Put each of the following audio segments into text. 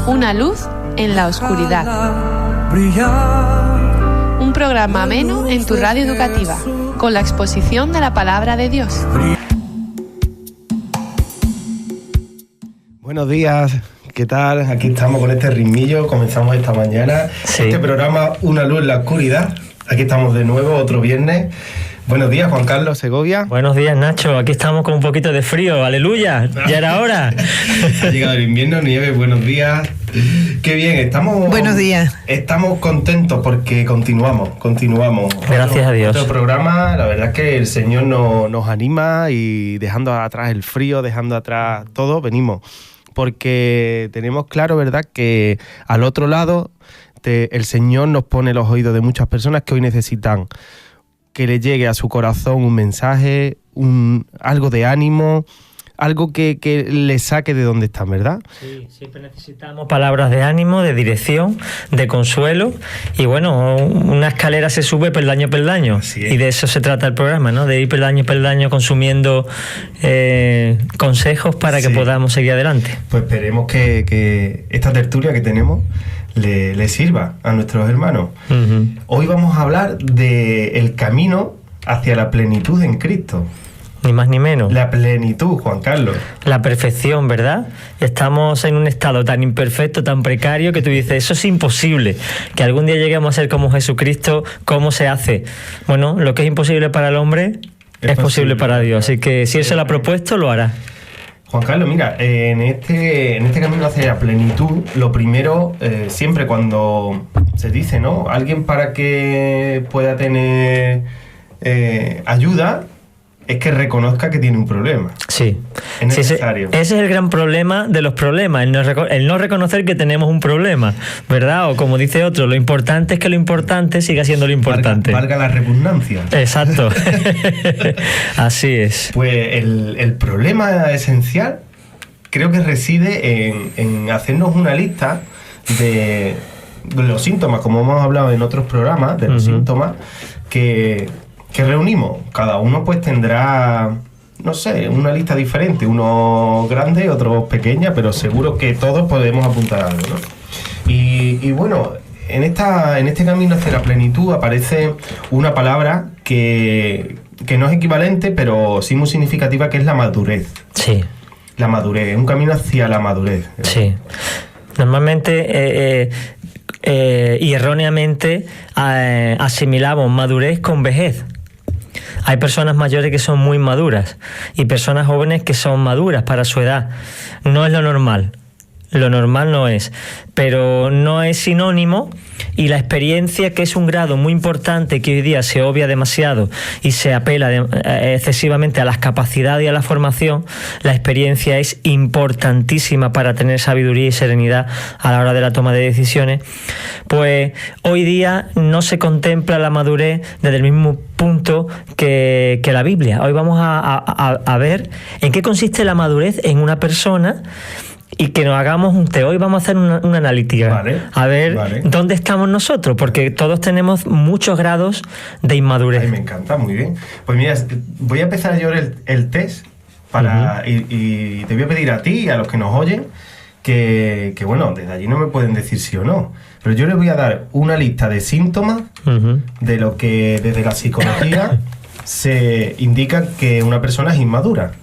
Una luz en la oscuridad. Un programa ameno en tu radio educativa, con la exposición de la palabra de Dios. Buenos días, ¿qué tal? Aquí estamos con este ritmillo, comenzamos esta mañana. Sí. Este programa Una luz en la oscuridad. Aquí estamos de nuevo, otro viernes. Buenos días, Juan Carlos Segovia. Buenos días, Nacho. Aquí estamos con un poquito de frío. ¡Aleluya! ¡Ya era hora! Ha llegado el invierno, nieve. Buenos días. ¡Qué bien! Estamos... Buenos días. Estamos contentos porque continuamos. Gracias a Dios. Otro programa, la verdad es que el Señor nos anima y dejando atrás el frío, dejando atrás todo, venimos. Porque tenemos claro, ¿verdad?, que al otro lado el Señor nos pone los oídos de muchas personas que hoy necesitan que le llegue a su corazón un mensaje, algo de ánimo, algo que le saque de donde están, ¿verdad? Sí, siempre necesitamos palabras de ánimo, de dirección, de consuelo. Y bueno, una escalera se sube peldaño a peldaño. Y de eso se trata el programa, ¿no? De ir peldaño a peldaño consumiendo consejos para que podamos seguir adelante. Pues esperemos que esta tertulia que tenemos le sirva a nuestros hermanos. Uh-huh. Hoy vamos a hablar del camino hacia la plenitud en Cristo. Ni más ni menos. La plenitud, Juan Carlos. La perfección, ¿verdad? Estamos en un estado tan imperfecto, tan precario, que tú dices, eso es imposible. Que algún día lleguemos a ser como Jesucristo, ¿cómo se hace? Bueno, lo que es imposible para el hombre es posible para Dios. Así que si Él se lo ha propuesto, lo hará. Juan Carlos, mira, en este camino hacia la plenitud, lo primero, siempre cuando se dice, ¿no?, alguien para que pueda tener ayuda, es que reconozca que tiene un problema. Sí. Es necesario. Ese es el gran problema de los problemas, el no reconocer que tenemos un problema, ¿verdad? O como dice otro, lo importante es que lo importante siga siendo lo importante. Valga la repugnancia. Exacto. Así es. Pues el problema esencial creo que reside en hacernos una lista de los síntomas, como hemos hablado en otros programas, de los síntomas que reunimos. Cada uno pues tendrá, no sé, una lista diferente, unos grandes, otros pequeñas, pero seguro que todos podemos apuntar algo, ¿no? Y bueno, en este camino hacia la plenitud aparece una palabra que no es equivalente, pero sí muy significativa, que es la madurez. Sí. La madurez, un camino hacia la madurez. Sí. Normalmente y erróneamente asimilamos madurez con vejez. Hay personas mayores que son muy maduras y personas jóvenes que son maduras para su edad. No es lo normal. Lo normal no es, pero no es sinónimo, y la experiencia, que es un grado muy importante que hoy día se obvia demasiado y se apela excesivamente a las capacidades y a la formación, la experiencia es importantísima para tener sabiduría y serenidad a la hora de la toma de decisiones. Pues hoy día no se contempla la madurez desde el mismo punto que la Biblia. Hoy vamos a ver en qué consiste la madurez en una persona, y que nos hagamos hoy vamos a hacer una analítica, vale, a ver dónde estamos nosotros, porque todos tenemos muchos grados de inmadurez. Ay, me encanta, muy bien. Pues mira, voy a empezar yo el test y te voy a pedir a ti y a los que nos oyen que bueno, desde allí no me pueden decir sí o no, pero yo les voy a dar una lista de síntomas de lo que desde la psicología se indica que una persona es inmadura,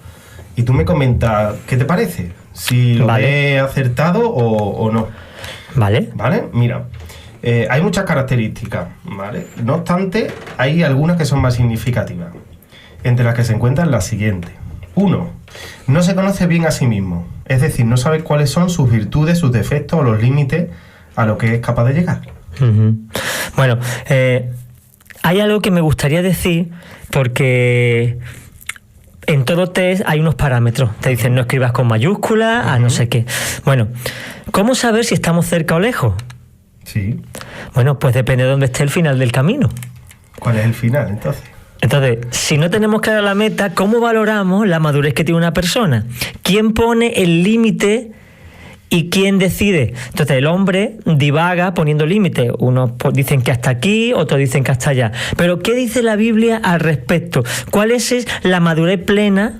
y tú me comentas qué te parece, si lo he acertado o no. Vale. Vale, mira, hay muchas características, ¿vale? No obstante, hay algunas que son más significativas, entre las que se encuentran las siguientes. 1. No se conoce bien a sí mismo, es decir, no sabe cuáles son sus virtudes, sus defectos o los límites a lo que es capaz de llegar. Bueno, hay algo que me gustaría decir, porque en todo test hay unos parámetros. Te dicen no escribas con mayúsculas, a no sé qué. Bueno, ¿cómo saber si estamos cerca o lejos? Sí. Bueno, pues depende de dónde esté el final del camino. ¿Cuál es el final, entonces? Entonces, si no tenemos clara la meta, ¿cómo valoramos la madurez que tiene una persona? ¿Quién pone el límite ¿Y quién decide? Entonces el hombre divaga poniendo límites. Unos dicen que hasta aquí, otros dicen que hasta allá. Pero ¿qué dice la Biblia al respecto? ¿Cuál es la madurez plena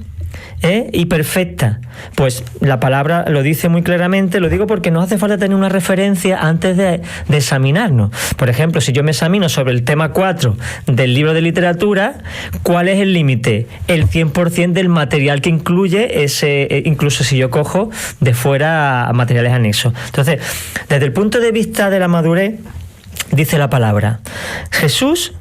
y perfecta. Pues la palabra lo dice muy claramente, lo digo porque nos hace falta tener una referencia antes de examinarnos. Por ejemplo, si yo me examino sobre el tema 4 del libro de literatura, ¿cuál es el límite? El 100% del material que incluye ese, incluso si yo cojo de fuera materiales anexos. Entonces, desde el punto de vista de la madurez, dice la palabra, Jesús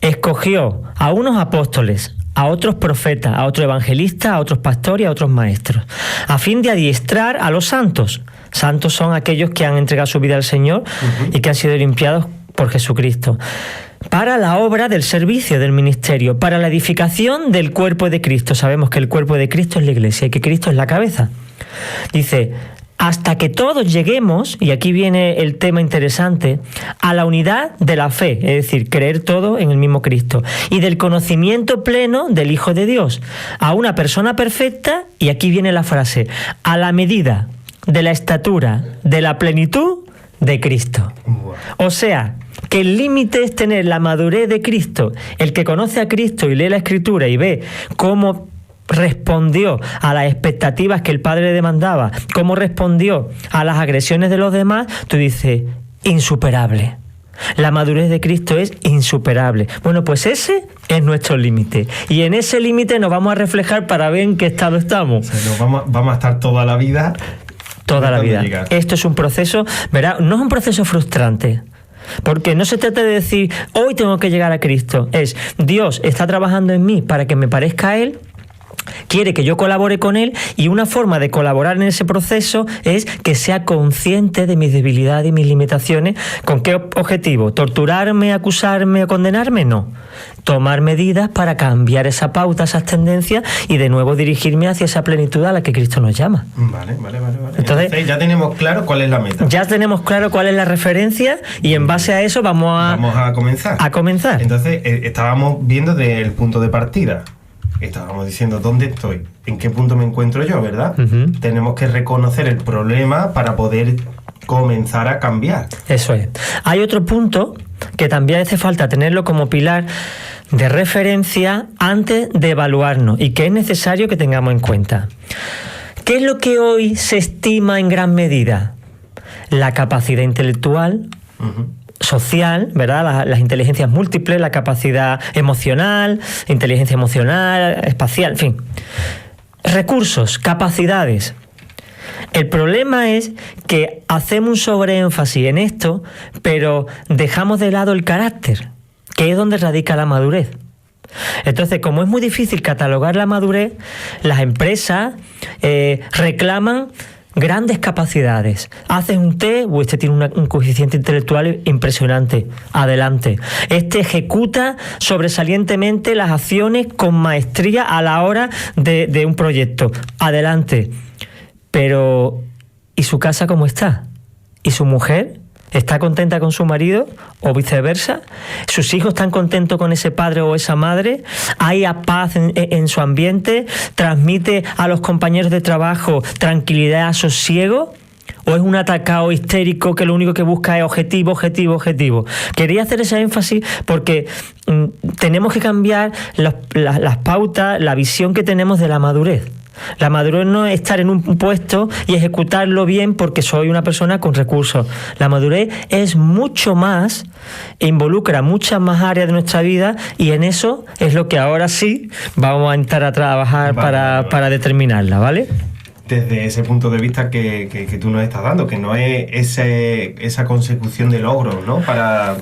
escogió a unos apóstoles, a otros profetas, a otros evangelistas, a otros pastores y a otros maestros, a fin de adiestrar a los santos. Santos son aquellos que han entregado su vida al Señor y que han sido limpiados por Jesucristo, para la obra del servicio, del ministerio, para la edificación del cuerpo de Cristo. Sabemos que el cuerpo de Cristo es la iglesia y que Cristo es la cabeza. Dice, hasta que todos lleguemos, y aquí viene el tema interesante, a la unidad de la fe, es decir, creer todo en el mismo Cristo, y del conocimiento pleno del Hijo de Dios, a una persona perfecta, y aquí viene la frase, a la medida de la estatura de la plenitud de Cristo. O sea, que el límite es tener la madurez de Cristo. El que conoce a Cristo y lee la Escritura y ve cómo respondió a las expectativas que el Padre le demandaba, cómo respondió a las agresiones de los demás, tú dices, insuperable. La madurez de Cristo es insuperable. Bueno, pues ese es nuestro límite. Y en ese límite nos vamos a reflejar para ver en qué estado estamos. O sea, vamos a estar toda la vida. Toda la vida. Llegar. Esto es un proceso, ¿verdad? No es un proceso frustrante. Porque no se trata de decir, hoy tengo que llegar a Cristo. Es, Dios está trabajando en mí para que me parezca a Él, quiere que yo colabore con Él, y una forma de colaborar en ese proceso es que sea consciente de mis debilidades y mis limitaciones. ¿Con qué objetivo? ¿Torturarme, acusarme o condenarme? No. Tomar medidas para cambiar esa pauta, esas tendencias, y de nuevo dirigirme hacia esa plenitud a la que Cristo nos llama. Vale. Entonces ya tenemos claro cuál es la meta. Ya tenemos claro cuál es la referencia, y en base a eso vamos a comenzar. Entonces estábamos viendo del punto de partida. Estábamos diciendo dónde estoy, en qué punto me encuentro yo, ¿verdad? Tenemos que reconocer el problema para poder comenzar a cambiar. Eso es. Hay otro punto que también hace falta tenerlo como pilar de referencia antes de evaluarnos, y que es necesario que tengamos en cuenta. ¿Qué es lo que hoy se estima en gran medida? La capacidad intelectual, social, ¿verdad? Las inteligencias múltiples, la capacidad emocional, inteligencia emocional, espacial, en fin. Recursos, capacidades. El problema es que hacemos un sobreénfasis en esto, pero dejamos de lado el carácter, que es donde radica la madurez. Entonces, como es muy difícil catalogar la madurez, las empresas reclaman grandes capacidades. Haces un test, este tiene un coeficiente intelectual impresionante, adelante. Este ejecuta sobresalientemente las acciones con maestría a la hora de un proyecto, adelante. Pero, ¿y su casa cómo está? ¿Y su mujer? ¿Está contenta con su marido o viceversa? ¿Sus hijos están contentos con ese padre o esa madre? ¿Hay paz en su ambiente? ¿Transmite a los compañeros de trabajo tranquilidad, sosiego? ¿O es un atacado histérico que lo único que busca es objetivo? Quería hacer ese énfasis porque tenemos que cambiar las pautas, la visión que tenemos de la madurez. La madurez no es estar en un puesto y ejecutarlo bien porque soy una persona con recursos. La madurez es mucho más, involucra muchas más áreas de nuestra vida, y en eso es lo que ahora sí vamos a entrar a trabajar para determinarla, ¿vale? Desde ese punto de vista que tú nos estás dando, que no es esa consecución de logros, ¿no? Para...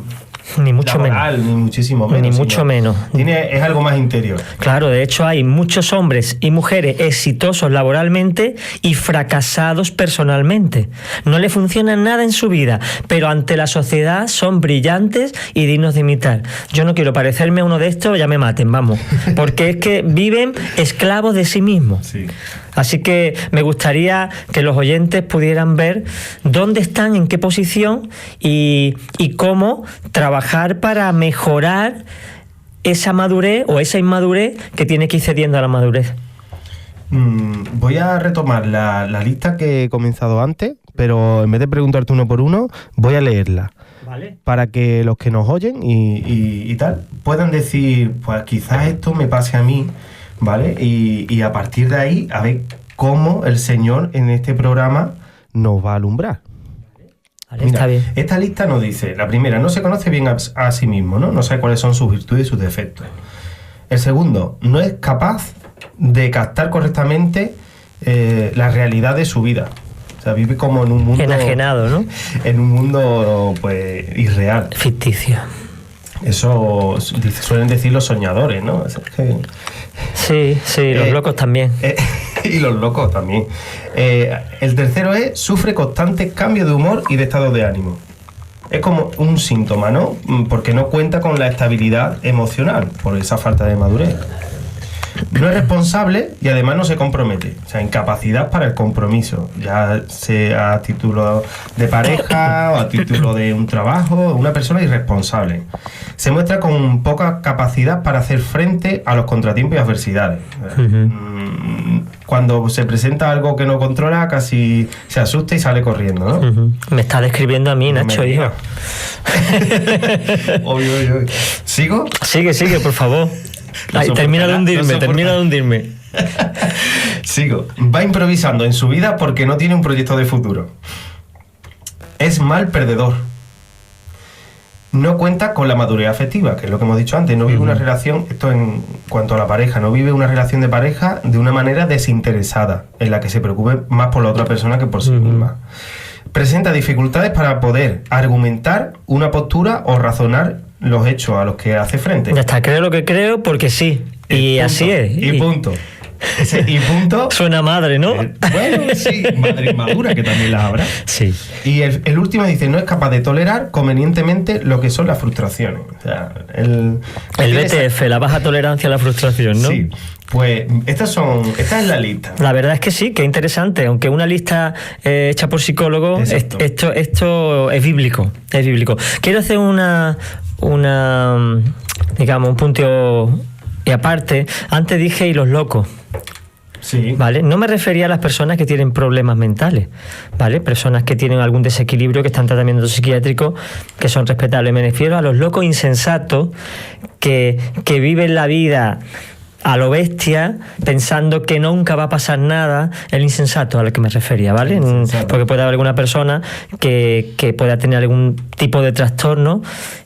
Ni mucho laboral, menos. Ni muchísimo menos. Ni mucho menos. Es algo más interior. Claro, de hecho hay muchos hombres y mujeres exitosos laboralmente y fracasados personalmente. No le funciona nada en su vida, pero ante la sociedad son brillantes y dignos de imitar. Yo no quiero parecerme a uno de estos, ya me maten, vamos. Porque es que viven esclavos de sí mismos. Sí. Así que me gustaría que los oyentes pudieran ver dónde están, en qué posición y cómo trabajar para mejorar esa madurez o esa inmadurez que tiene que ir cediendo a la madurez. Voy a retomar la lista que he comenzado antes, pero en vez de preguntarte uno por uno, voy a leerla. Vale. Para que los que nos oyen y tal puedan decir, pues quizás esto me pase a mí, ¿vale? Y a partir de ahí, a ver cómo el Señor en este programa nos va a alumbrar. Vale, está bien. Esta lista nos dice, la primera, no se conoce bien a sí mismo, ¿no? No sabe cuáles son sus virtudes y sus defectos. El segundo, no es capaz de captar correctamente la realidad de su vida. O sea, vive como en un mundo... enajenado, ¿no? En un mundo, pues, irreal. Ficticio. Eso suelen decir los soñadores, ¿no? Es que, sí, los locos también. Y los locos también. El tercero es, sufre constantes cambios de humor y de estado de ánimo. Es como un síntoma, ¿no? Porque no cuenta con la estabilidad emocional por esa falta de madurez. No es responsable y además no se compromete. O sea, incapacidad para el compromiso, ya sea a título de pareja o a título de un trabajo, una persona irresponsable. Se muestra con poca capacidad para hacer frente a los contratiempos y adversidades. Cuando se presenta algo que no controla, casi se asusta y sale corriendo, ¿no? Me está describiendo a mí, Nacho, hijo. Obvio. ¿Sigo? Sigue, por favor. Termina de hundirme. Sigo. Va improvisando en su vida porque no tiene un proyecto de futuro. Es mal perdedor. No cuenta con la madurez afectiva, que es lo que hemos dicho antes. No vive una relación, esto en cuanto a la pareja, no vive una relación de pareja de una manera desinteresada, en la que se preocupe más por la otra persona que por sí misma. Presenta dificultades para poder argumentar una postura o razonar los hechos a los que hace frente. Ya está, creo lo que creo porque sí. Y así es. Y punto. Y punto. Suena madre, ¿no? Bueno, sí, madre inmadura, que también las habrá. Sí. Y el último dice, no es capaz de tolerar convenientemente lo que son las frustraciones. O sea, el BTF, la baja tolerancia a la frustración, ¿no? Sí. Pues esta es la lista. La verdad es que sí, que interesante. Aunque una lista hecha por psicólogos, esto es bíblico. Es bíblico. Quiero hacer digamos, un punto y aparte. Antes dije y los locos. Sí. ¿Vale? No me refería a las personas que tienen problemas mentales, ¿vale? Personas que tienen algún desequilibrio, que están en tratamiento psiquiátrico, que son respetables. Me refiero a los locos insensatos que viven la vida a lo bestia, pensando que nunca va a pasar nada. El insensato al que me refería, ¿vale? Porque puede haber alguna persona que pueda tener algún tipo de trastorno,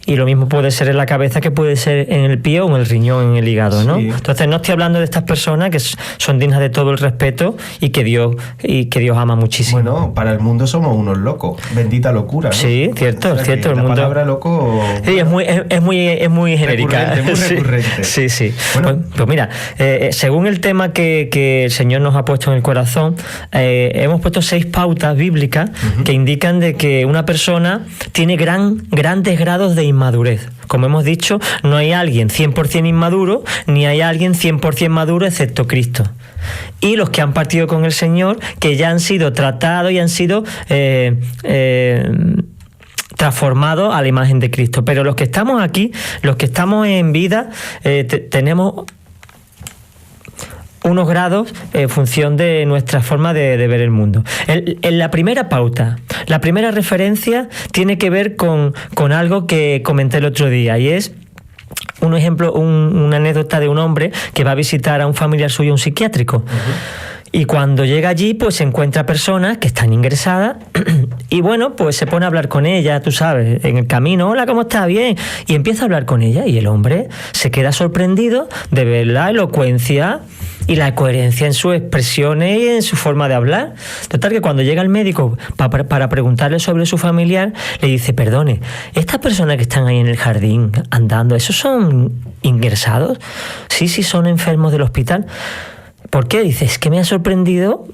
y lo mismo puede ser en la cabeza que puede ser en el pie o en el riñón, en el hígado, ¿no? Sí. Entonces no estoy hablando de estas personas que son dignas de todo el respeto y que Dios ama muchísimo. Bueno, para el mundo somos unos locos. Bendita locura, ¿no? Sí, cierto, o sea, cierto. La palabra loco... Sí, es muy genérica. Muy recurrente. Sí. Bueno, pues mira, según el tema que el Señor nos ha puesto en el corazón, hemos puesto 6 pautas bíblicas que indican de que una persona tiene grandes grados de inmadurez. Como hemos dicho, no hay alguien 100% inmaduro, ni hay alguien 100% maduro excepto Cristo. Y los que han partido con el Señor, que ya han sido tratados y han sido transformados a la imagen de Cristo. Pero los que estamos aquí, los que estamos en vida, tenemos unos grados en función de nuestra forma de ver el mundo. En la primera pauta, la primera referencia tiene que ver con algo que comenté el otro día, y es un ejemplo, una anécdota de un hombre que va a visitar a un familiar suyo, un psiquiátrico. Y cuando llega allí, pues se encuentra personas que están ingresadas y bueno, pues se pone a hablar con ella, tú sabes, en el camino. Hola, ¿cómo estás? Bien. Y empieza a hablar con ella, y el hombre se queda sorprendido de ver la elocuencia y la coherencia en sus expresiones y en su forma de hablar. Total, que cuando llega el médico para preguntarle sobre su familiar, le dice, perdone, ¿estas personas que están ahí en el jardín andando, esos son ingresados? Sí, son enfermos del hospital. ¿Por qué? Dice, es que me ha sorprendido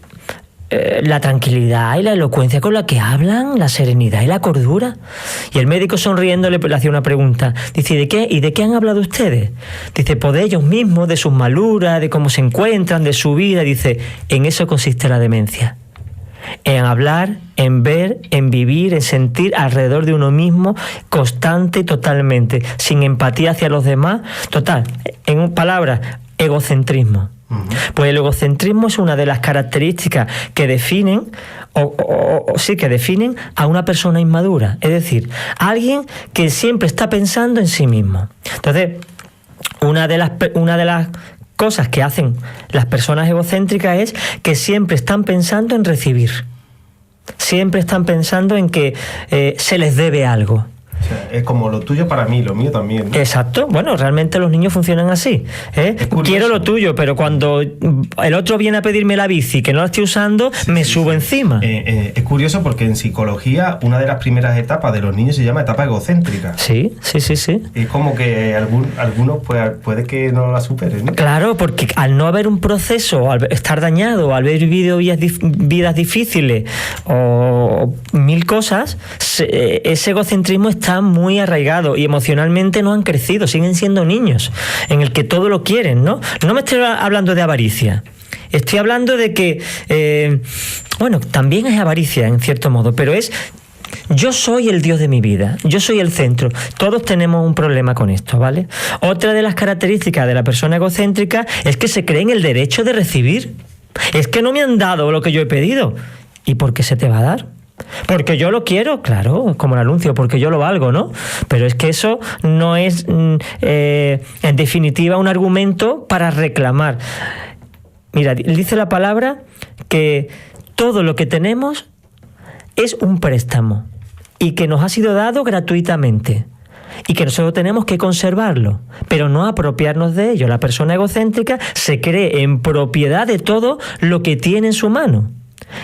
la tranquilidad y la elocuencia con la que hablan, la serenidad y la cordura. Y el médico, sonriendo, le hacía una pregunta. Dice, ¿y de qué han hablado ustedes? Dice, pues de ellos mismos, de sus maluras, de cómo se encuentran, de su vida. Dice, en eso consiste la demencia. En hablar, en ver, en vivir, en sentir alrededor de uno mismo, constante y totalmente, sin empatía hacia los demás. Total, en palabras, egocentrismo. Pues el egocentrismo es una de las características que definen que definen a una persona inmadura, es decir, alguien que siempre está pensando en sí mismo. Entonces, una de las cosas que hacen las personas egocéntricas es que siempre están pensando en recibir. Siempre están pensando en que se les debe algo. O sea, es como lo tuyo para mí, lo mío también, ¿no? Exacto. Bueno, realmente los niños funcionan así. Quiero lo tuyo, pero cuando el otro viene a pedirme la bici que no la estoy usando, me subo encima. Es curioso porque en psicología una de las primeras etapas de los niños se llama etapa egocéntrica. Sí. Es como que algunos puede que no la superen, ¿no? Claro, porque al no haber un proceso, al estar dañado, al haber vivido vidas difíciles o mil cosas, ese egocentrismo está muy arraigado y emocionalmente no han crecido, siguen siendo niños, en el que todo lo quieren, ¿no? No me estoy hablando de avaricia. Estoy hablando de que, también es avaricia en cierto modo, pero es yo soy el Dios de mi vida, yo soy el centro. Todos tenemos un problema con esto, ¿vale? Otra de las características de la persona egocéntrica es que se cree en el derecho de recibir. Es que no me han dado lo que yo he pedido. ¿Y por qué se te va a dar? Porque yo lo quiero, claro, como el anuncio, porque yo lo valgo, ¿no? Pero es que eso no es, en definitiva, un argumento para reclamar. Mira, dice la palabra que todo lo que tenemos es un préstamo y que nos ha sido dado gratuitamente y que nosotros tenemos que conservarlo, pero no apropiarnos de ello. La persona egocéntrica se cree en propiedad de todo lo que tiene en su mano.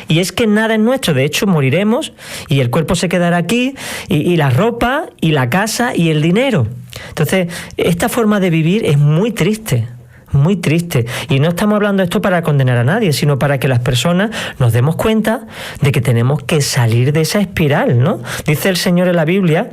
Y es que nada es nuestro, de hecho moriremos y el cuerpo se quedará aquí y la ropa y la casa y el dinero. Entonces, esta forma de vivir es muy triste. Muy triste. Y no estamos hablando de esto para condenar a nadie, sino para que las personas nos demos cuenta de que tenemos que salir de esa espiral, ¿no? Dice el Señor en la Biblia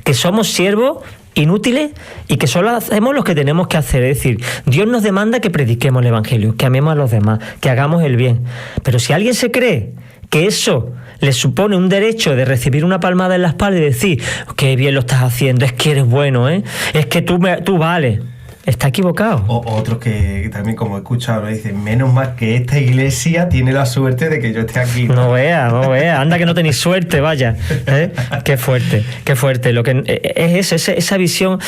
que somos siervos inútiles y que solo hacemos lo que tenemos que hacer. Es decir, Dios nos demanda que prediquemos el Evangelio, que amemos a los demás, que hagamos el bien. Pero si alguien se cree que eso le supone un derecho de recibir una palmada en la espalda y decir, qué bien lo estás haciendo, es que eres bueno, es que tú vales, está equivocado. O otros que también, como he escuchado, me dicen, menos mal que esta iglesia tiene la suerte de que yo esté aquí. No vea, anda que no tenéis suerte, vaya. Qué fuerte. Lo que es esa visión,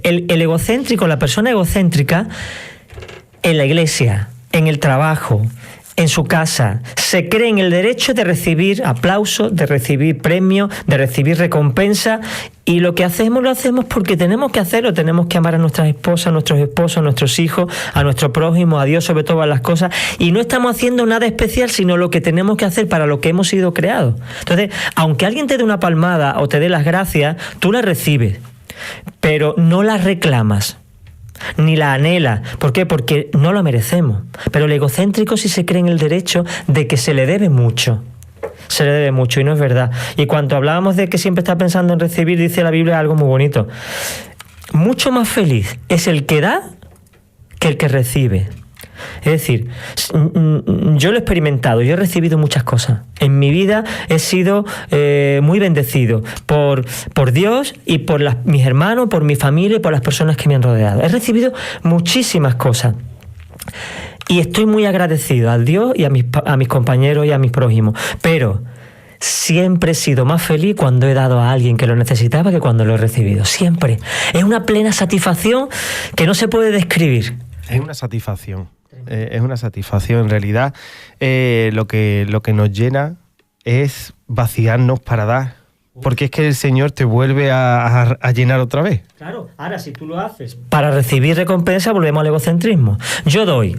el egocéntrico, la persona egocéntrica, en la iglesia, en el trabajo, en su casa, se cree en el derecho de recibir aplausos, de recibir premios, de recibir recompensa, y lo hacemos porque tenemos que hacerlo, tenemos que amar a nuestras esposas, a nuestros esposos, a nuestros hijos, a nuestro prójimo, a Dios sobre todas las cosas, y no estamos haciendo nada especial, sino lo que tenemos que hacer para lo que hemos sido creados. Entonces, aunque alguien te dé una palmada o te dé las gracias, tú las recibes, pero no las reclamas. Ni la anhela. ¿Por qué? Porque no lo merecemos. Pero el egocéntrico sí se cree en el derecho de que se le debe mucho. Se le debe mucho y no es verdad. Y cuando hablábamos de que siempre está pensando en recibir, dice la Biblia algo muy bonito. Mucho más feliz es el que da que el que recibe. Es decir, yo lo he experimentado, yo he recibido muchas cosas. En mi vida he sido muy bendecido por Dios y por mis hermanos, por mi familia y por las personas que me han rodeado. He recibido muchísimas cosas. Y estoy muy agradecido a Dios y a mis compañeros y a mis prójimos. Pero siempre he sido más feliz cuando he dado a alguien que lo necesitaba que cuando lo he recibido. Siempre. Es una plena satisfacción que no se puede describir. Es una satisfacción. Es una satisfacción. En realidad, lo que nos llena es vaciarnos para dar. Porque es que el Señor te vuelve a llenar otra vez. Claro, ahora si tú lo haces para recibir recompensa, volvemos al egocentrismo. Yo doy,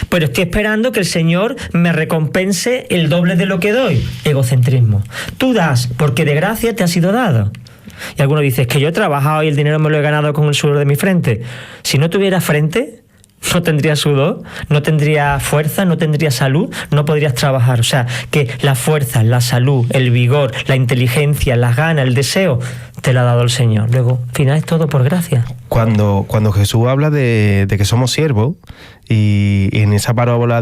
pero estoy esperando que el Señor me recompense el doble de lo que doy. Egocentrismo. Tú das porque de gracia te ha sido dado. Y algunos dicen, es que yo he trabajado y el dinero me lo he ganado con el sudor de mi frente. Si no tuviera frente, no tendría sudor, no tendría fuerza, no tendría salud, no podrías trabajar. O sea, que la fuerza, la salud, el vigor, la inteligencia, las ganas, el deseo, te lo ha dado el Señor. Luego, al final es todo por gracia. Cuando Jesús habla de que somos siervos, y en esa parábola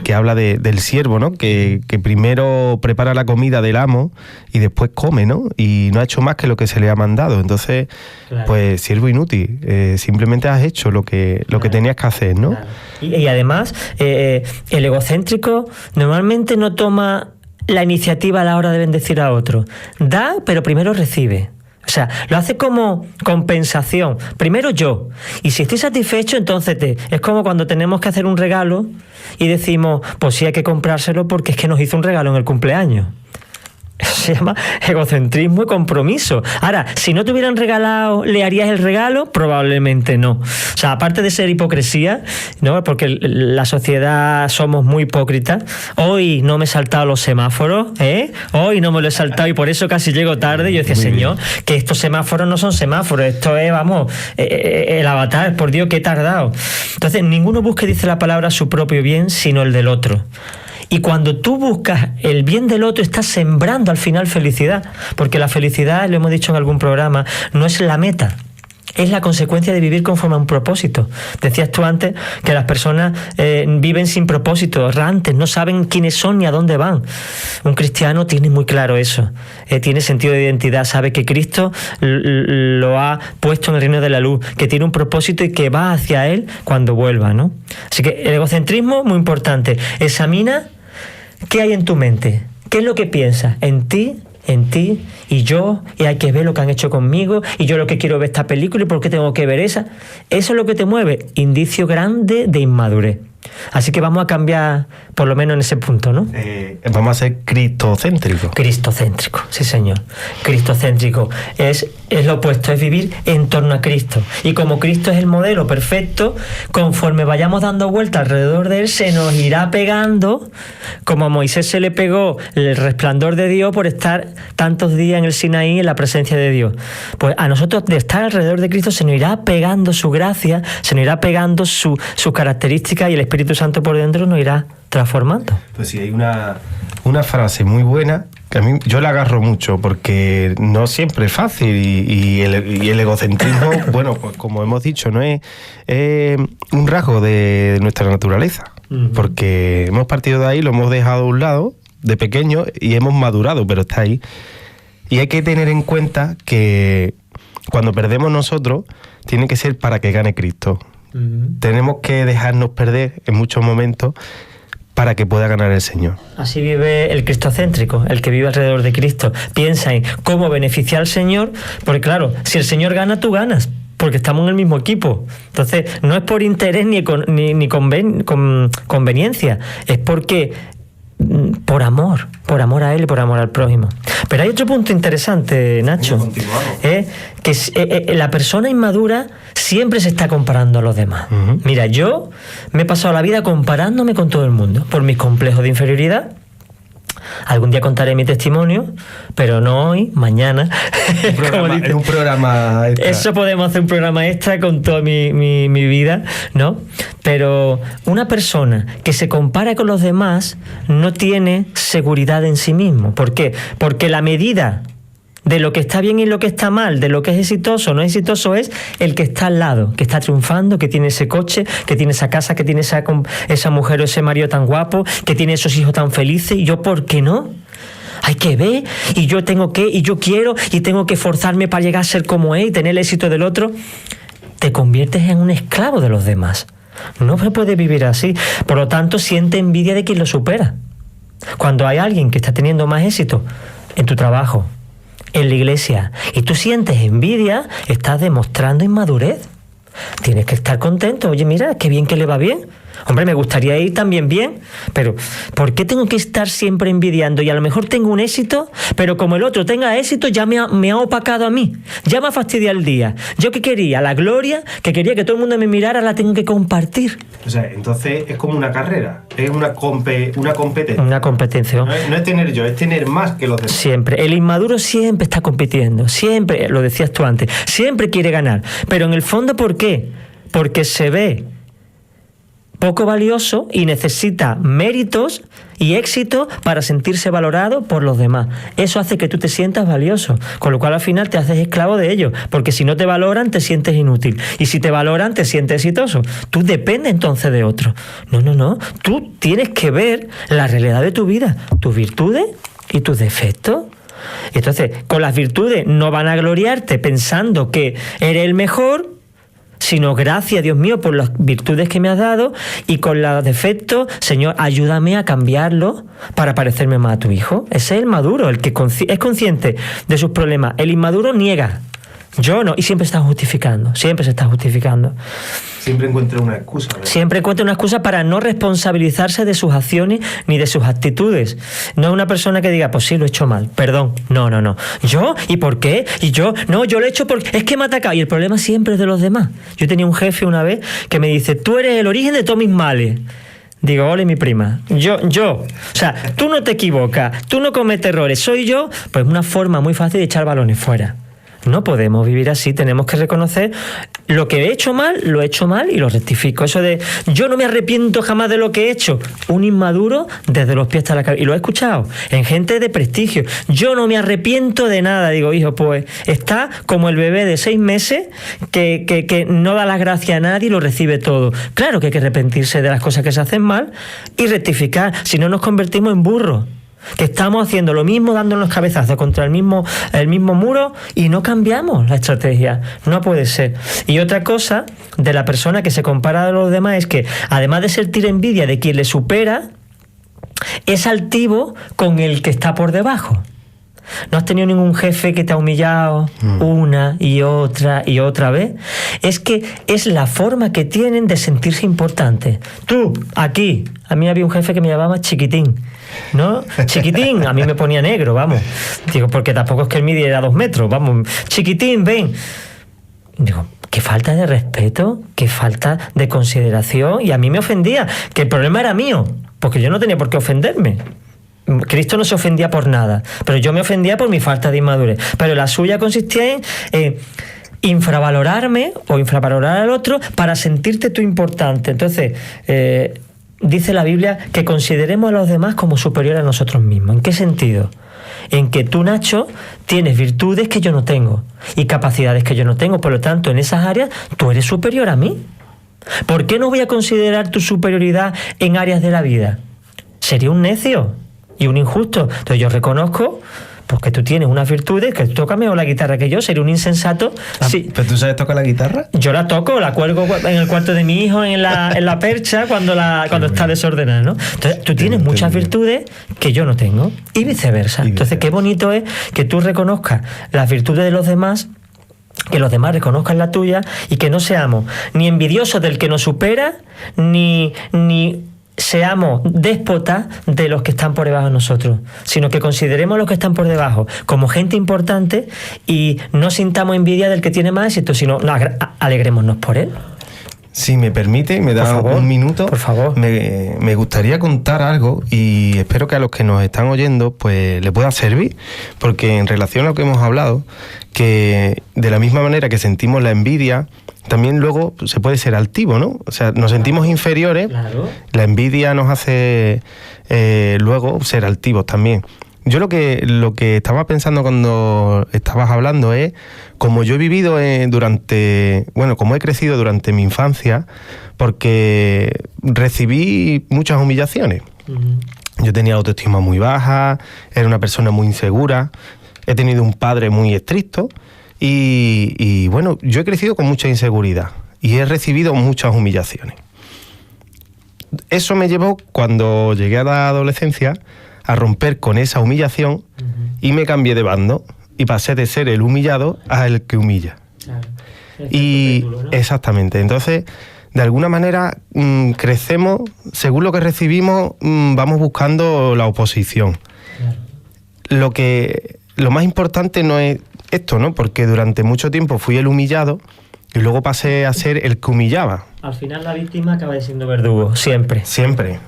que habla del siervo, ¿no? Que primero prepara la comida del amo y después come, ¿no? Y no ha hecho más que lo que se le ha mandado. Entonces, claro, pues siervo inútil. Simplemente has hecho lo que tenías que hacer, ¿no? Claro. Y además, el egocéntrico normalmente no toma la iniciativa a la hora de bendecir a otro. Da, pero primero recibe. O sea, lo hace como compensación. Primero yo. Y si estoy satisfecho, entonces es como cuando tenemos que hacer un regalo y decimos, pues sí hay que comprárselo porque es que nos hizo un regalo en el cumpleaños. Eso se llama egocentrismo y compromiso. Ahora, si no te hubieran regalado, ¿le harías el regalo? Probablemente no. O sea, aparte de ser hipocresía, ¿no? Porque la sociedad somos muy hipócritas. Hoy no me he saltado los semáforos, ¿eh? Hoy no me lo he saltado y por eso casi llego tarde. Yo decía, Señor, que estos semáforos no son semáforos, esto es, vamos, el avatar, por Dios, que he tardado. Entonces, ninguno busque, dice la palabra, su propio bien, sino el del otro. Y cuando tú buscas el bien del otro, estás sembrando al final felicidad. Porque la felicidad, lo hemos dicho en algún programa, no es la meta, es la consecuencia de vivir conforme a un propósito. Decías tú antes que las personas viven sin propósito, errantes, no saben quiénes son ni a dónde van. Un cristiano tiene muy claro eso, tiene sentido de identidad, sabe que Cristo lo ha puesto en el reino de la luz, que tiene un propósito y que va hacia él cuando vuelva, ¿no? Así que el egocentrismo, muy importante. Examina qué hay en tu mente, qué es lo que piensas en ti y yo, y hay que ver lo que han hecho conmigo, y yo lo que quiero ver esta película y por qué tengo que ver esa. Eso es lo que te mueve, indicio grande de inmadurez. Así que vamos a cambiar, por lo menos en ese punto, ¿no? Vamos a ser cristocéntricos. Cristocéntrico, sí señor. Cristocéntrico es lo opuesto, es vivir en torno a Cristo. Y como Cristo es el modelo perfecto, conforme vayamos dando vuelta alrededor de él, se nos irá pegando, como a Moisés se le pegó el resplandor de Dios por estar tantos días en el Sinaí en la presencia de Dios. Pues a nosotros, de estar alrededor de Cristo, se nos irá pegando su gracia, se nos irá pegando sus características, y el Espíritu Santo por dentro nos irá transformando. Pues sí, hay una frase muy buena que a mí yo la agarro mucho porque no siempre es fácil y el egocentrismo, bueno, pues como hemos dicho, no es un rasgo de nuestra naturaleza, porque hemos partido de ahí, lo hemos dejado a un lado de pequeño y hemos madurado, pero está ahí. Y hay que tener en cuenta que cuando perdemos nosotros, tiene que ser para que gane Cristo. Tenemos que dejarnos perder en muchos momentos para que pueda ganar el Señor. Así vive el cristocéntrico, el que vive alrededor de Cristo. Piensa en cómo beneficiar al Señor, porque claro, si el Señor gana, tú ganas, porque estamos en el mismo equipo. Entonces, no es por interés ni conveniencia, es porque por amor a él y por amor al prójimo. Pero hay otro punto interesante, Nacho, que la persona inmadura siempre se está comparando a los demás. Mira, yo me he pasado la vida comparándome con todo el mundo por mis complejos de inferioridad. Algún día contaré mi testimonio, pero no hoy, mañana. Es un programa extra. Eso podemos hacer un programa extra con toda mi vida, ¿no? Pero una persona que se compara con los demás no tiene seguridad en sí mismo. ¿Por qué? Porque la medida de lo que está bien y lo que está mal, de lo que es exitoso o no es exitoso, es el que está al lado, que está triunfando, que tiene ese coche, que tiene esa casa, que tiene esa mujer o ese marido tan guapo, que tiene esos hijos tan felices. ¿Y yo por qué no? Hay que ver, y yo tengo que, y yo quiero, y tengo que forzarme para llegar a ser como él y tener el éxito del otro. Te conviertes en un esclavo de los demás. No se puede vivir así. Por lo tanto, siente envidia de quien lo supera. Cuando hay alguien que está teniendo más éxito en tu trabajo, en la iglesia, y tú sientes envidia, estás demostrando inmadurez. Tienes que estar contento. Oye, mira, qué bien que le va bien. Hombre, me gustaría ir también bien, pero ¿por qué tengo que estar siempre envidiando? Y a lo mejor tengo un éxito, pero como el otro tenga éxito, ya me ha opacado a mí. Ya me ha fastidiado el día. Yo que quería la gloria, que quería que todo el mundo me mirara, la tengo que compartir. O sea, entonces es como una carrera, es una competencia. Una competencia. No es tener yo, es tener más que los demás. Siempre. El inmaduro siempre está compitiendo. Siempre, lo decías tú antes, siempre quiere ganar. Pero en el fondo, ¿por qué? Porque se ve poco valioso y necesita méritos y éxito para sentirse valorado por los demás. Eso hace que tú te sientas valioso, con lo cual al final te haces esclavo de ellos, porque si no te valoran te sientes inútil, y si te valoran te sientes exitoso. Tú dependes entonces de otros. No. Tú tienes que ver la realidad de tu vida, tus virtudes y tus defectos. Entonces, con las virtudes no van a gloriarte pensando que eres el mejor, sino gracias, Dios mío, por las virtudes que me has dado, y con los defectos, Señor, ayúdame a cambiarlos para parecerme más a tu Hijo. Ese es el maduro, el que es consciente de sus problemas. El inmaduro niega. Yo no, y siempre está justificando, siempre se está justificando. Siempre encuentra una excusa, ¿verdad? Siempre encuentra una excusa para no responsabilizarse de sus acciones ni de sus actitudes. No es una persona que diga, pues sí, lo he hecho mal, perdón. No. ¿Yo? ¿Y por qué? ¿Y yo? No, yo lo he hecho porque es que me ha atacado. Y el problema siempre es de los demás. Yo tenía un jefe una vez que me dice, tú eres el origen de todos mis males. Digo, ole mi prima, yo, o sea, tú no te equivocas, tú no cometes errores, soy yo. Pues una forma muy fácil de echar balones fuera. No podemos vivir así, tenemos que reconocer lo que he hecho mal, lo he hecho mal y lo rectifico. Eso de yo no me arrepiento jamás de lo que he hecho, un inmaduro desde los pies hasta la cabeza. Y lo he escuchado en gente de prestigio. Yo no me arrepiento de nada. Digo, hijo, pues está como el bebé de 6 meses que no da las gracias a nadie y lo recibe todo. Claro que hay que arrepentirse de las cosas que se hacen mal y rectificar, si no nos convertimos en burros. Que estamos haciendo lo mismo, dándonos cabezazos contra el mismo muro y no cambiamos la estrategia. No puede ser. Y otra cosa de la persona que se compara a los demás es que, además de sentir envidia de quien le supera, es altivo con el que está por debajo. ¿No has tenido ningún jefe que te ha humillado una y otra vez? Es que es la forma que tienen de sentirse importantes. Tú, aquí, a mí había un jefe que me llamaba Chiquitín, ¿no? Chiquitín, a mí me ponía negro, vamos. Digo, porque tampoco es que él midiera 2 metros, vamos. Chiquitín, ven. Digo, qué falta de respeto, qué falta de consideración. Y a mí me ofendía, que el problema era mío, porque yo no tenía por qué ofenderme. Cristo no se ofendía por nada, pero yo me ofendía por mi falta de inmadurez. Pero la suya consistía en infravalorarme o infravalorar al otro para sentirte tú importante. Entonces, dice la Biblia que consideremos a los demás como superiores a nosotros mismos. ¿En qué sentido? En que tú, Nacho, tienes virtudes que yo no tengo y capacidades que yo no tengo. Por lo tanto, en esas áreas tú eres superior a mí. ¿Por qué no voy a considerar tu superioridad en áreas de la vida? Sería un necio y un injusto. Entonces yo reconozco pues que tú tienes unas virtudes, que tú tocas mejor la guitarra que yo, sería un insensato. Sí. ¿Pero tú sabes tocar la guitarra? Yo la toco, la cuelgo en el cuarto de mi hijo, en la percha, cuando está desordenada, ¿no? Entonces tú tienes muchas virtudes que yo no tengo, y viceversa. Entonces qué bonito es que tú reconozcas las virtudes de los demás, que los demás reconozcan la tuya, y que no seamos ni envidiosos del que nos supera, ni seamos déspotas de los que están por debajo de nosotros, sino que consideremos a los que están por debajo como gente importante y no sintamos envidia del que tiene más éxito, sino alegrémonos por él. Si me permite, me da un minuto. Por favor. Me gustaría contar algo y espero que a los que nos están oyendo pues le pueda servir, porque en relación a lo que hemos hablado, que de la misma manera que sentimos la envidia, también luego se puede ser altivo, ¿no? O sea, nos sentimos inferiores, claro. La envidia nos hace luego ser altivos también. Yo lo que estaba pensando cuando estabas hablando es, como yo he vivido como he crecido durante mi infancia, porque recibí muchas humillaciones. Uh-huh. Yo tenía autoestima muy baja, era una persona muy insegura, he tenido un padre muy estricto y bueno, yo he crecido con mucha inseguridad y he recibido muchas humillaciones. Eso me llevó, cuando llegué a la adolescencia, a romper con esa humillación. Uh-huh. Y me cambié de bando y pasé de ser el humillado a el que humilla. Claro. Y péndulo, ¿no? Exactamente. Entonces, de alguna manera, crecemos, según lo que recibimos, vamos buscando la oposición. Claro. Lo más importante no es esto, ¿no? Porque durante mucho tiempo fui el humillado y luego pasé a ser el que humillaba. Al final la víctima acaba siendo verdugo, siempre. Siempre.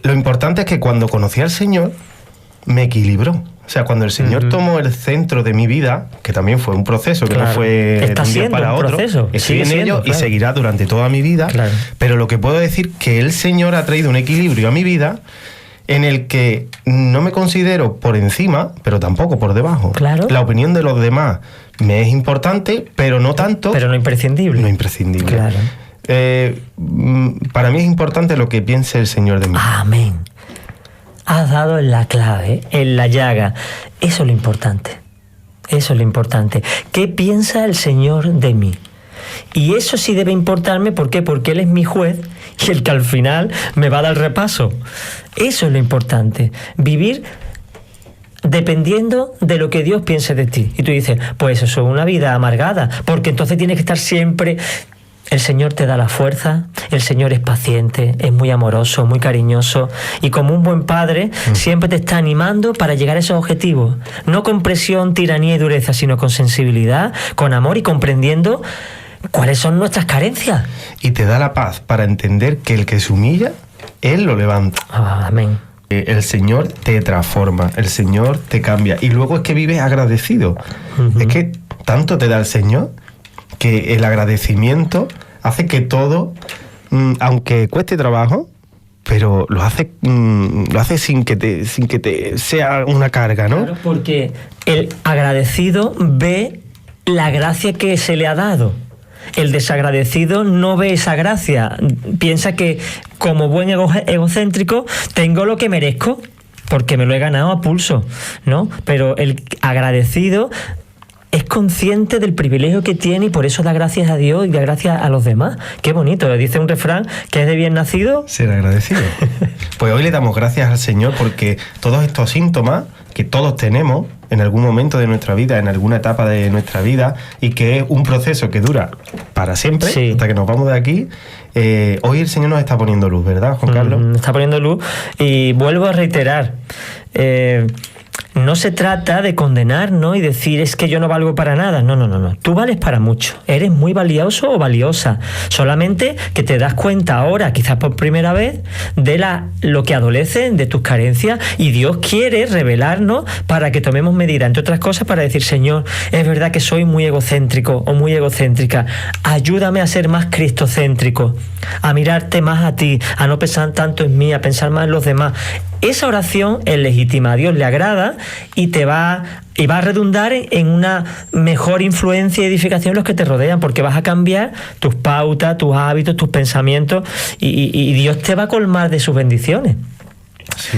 Lo importante es que cuando conocí al Señor, me equilibró. O sea, cuando el Señor tomó el centro de mi vida, que también fue un proceso, que no fue de un día para otro, estoy en ello y seguirá durante toda mi vida. Claro. Pero lo que puedo decir es que el Señor ha traído un equilibrio a mi vida en el que no me considero por encima, pero tampoco por debajo. Claro. La opinión de los demás me es importante, pero no tanto. Pero no imprescindible. No imprescindible. Claro. Para mí es importante lo que piense el Señor de mí. Amén. Has dado en la clave, en la llaga. Eso es lo importante. Eso es lo importante. ¿Qué piensa el Señor de mí? Y eso sí debe importarme, ¿por qué? Porque Él es mi juez y el que al final me va a dar el repaso. Eso es lo importante, vivir dependiendo de lo que Dios piense de ti. Y tú dices, pues eso es una vida amargada, porque entonces tienes que estar siempre... El Señor te da la fuerza, el Señor es paciente, es muy amoroso, muy cariñoso, y como un buen padre siempre te está animando para llegar a esos objetivos, no con presión, tiranía y dureza, sino con sensibilidad, con amor y comprendiendo cuáles son nuestras carencias. Y te da la paz para entender que el que se humilla, Él lo levanta. Amén. El Señor te transforma, el Señor te cambia, y luego es que vives agradecido. Es que tanto te da el Señor que el agradecimiento hace que todo, aunque cueste trabajo, pero lo hace sin que te sea una carga, ¿no? Claro, porque el agradecido ve la gracia que se le ha dado. El desagradecido no ve esa gracia. Piensa que como buen egocéntrico tengo lo que merezco porque me lo he ganado a pulso, ¿no? Pero el agradecido es consciente del privilegio que tiene y por eso da gracias a Dios y da gracias a los demás. Qué bonito, dice un refrán que es de bien nacido ser agradecido. Pues hoy le damos gracias al Señor porque todos estos síntomas que todos tenemos en algún momento de nuestra vida, en alguna etapa de nuestra vida, y que es un proceso que dura para siempre, sí, hasta que nos vamos de aquí, hoy el Señor nos está poniendo luz, ¿verdad, Juan Carlos? Nos está poniendo luz, y vuelvo a reiterar, no se trata de condenar, ¿no? Y decir, es que yo no valgo para nada. No. Tú vales para mucho. Eres muy valioso o valiosa. Solamente que te das cuenta ahora, quizás por primera vez, de lo que adolece, de tus carencias. Y Dios quiere revelarnos para que tomemos medidas, entre otras cosas, para decir, Señor, es verdad que soy muy egocéntrico o muy egocéntrica. Ayúdame a ser más cristocéntrico, a mirarte más a ti, a no pensar tanto en mí, a pensar más en los demás. Esa oración es legítima, a Dios le agrada y va a redundar en una mejor influencia y edificación en los que te rodean, porque vas a cambiar tus pautas, tus hábitos, tus pensamientos y Dios te va a colmar de sus bendiciones. Sí.